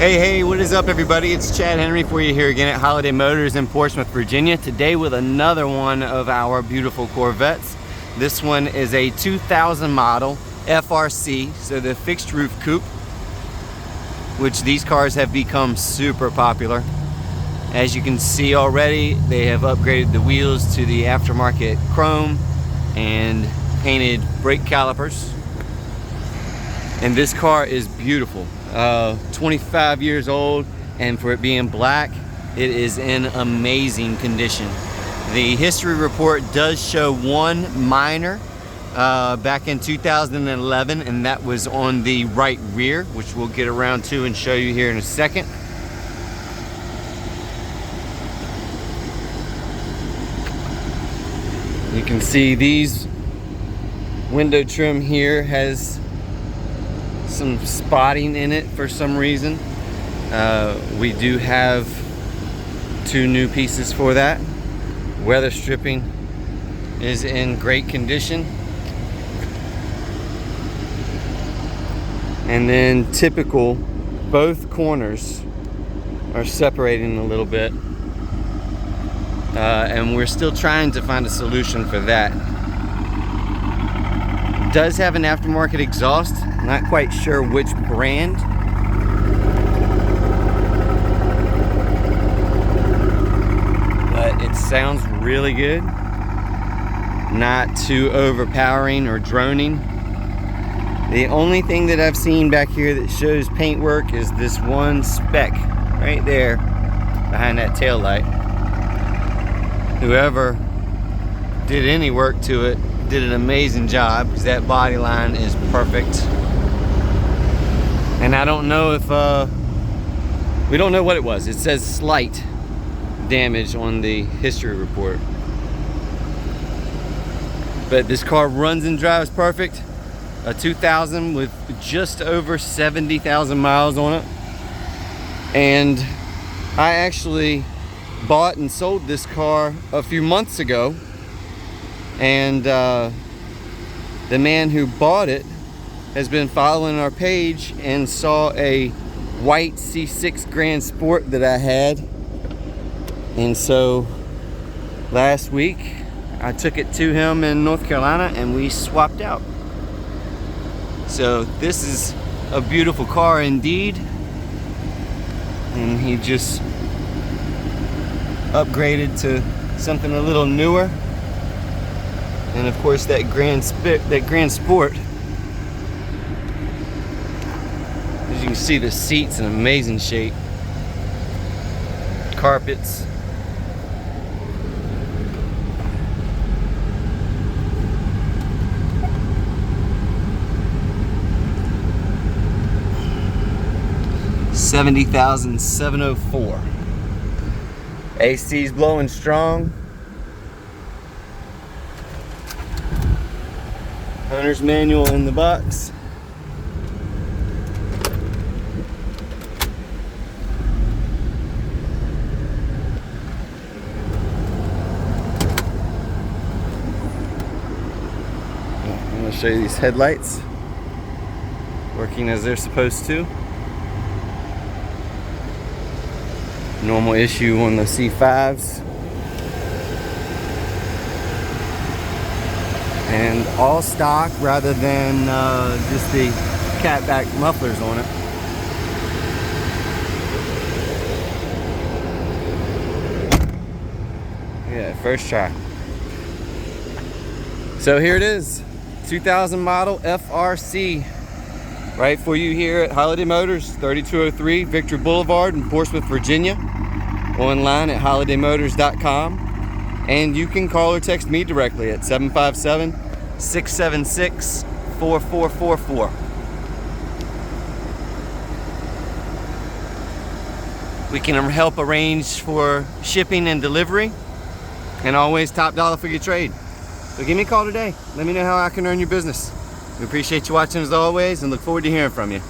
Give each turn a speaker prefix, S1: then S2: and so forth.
S1: Hey, what is up everybody? It's Chad Henry for you here again at Holiday Motors in Portsmouth, Virginia. Today with another one of our beautiful Corvettes. This one is a 2000 model FRC, so the fixed roof coupe, which these cars have become super popular. As you can see already, they have upgraded the wheels to the aftermarket chrome and painted brake calipers. And this car is beautiful. 25 years old, and for it being black, it is in amazing condition. The history report does show one minor back in 2011, and that was on the right rear, which we'll get around to and show you here in a second. You can see these window trim here has some spotting in it for some reason. We do have two new pieces for that. Weather stripping is in great condition. And then typical, both corners are separating a little bit. And we're still trying to find a solution for that. Does have an aftermarket exhaust, not quite sure which brand. But it sounds really good. Not too overpowering or droning. The only thing that I've seen back here that shows paintwork is this one speck right there behind that tail light. Whoever did any work to it did an amazing job, because that body line is perfect. And I don't know if we don't know what it was. It says slight damage on the history report, but this car runs and drives perfect. A 2000 with just over 70,000 miles on it. And I actually bought and sold this car a few months ago, and the man who bought it has been following our page and saw a white C6 Grand Sport that I had, and so last week I took it to him in North Carolina and we swapped out. So this is a beautiful car indeed, and he just upgraded to something a little newer. And of course that Grand Sport, as you can see, the seats in amazing shape, carpets. $70,704. AC's blowing strong. Owner's manual in the box. I'm going to show you these headlights working as they're supposed to. Normal issue on the C5s. And all stock rather than just the catback mufflers on it. Yeah, first try. So here it is, 2000 model FRC, right for you here at Holiday Motors, 3203 Victory Boulevard in Portsmouth, Virginia. Online at holidaymotors.com. And you can call or text me directly at 757-676-4444. We can help arrange for shipping and delivery, and always top dollar for your trade. So give me a call today. Let me know how I can earn your business. We appreciate you watching as always, and look forward to hearing from you.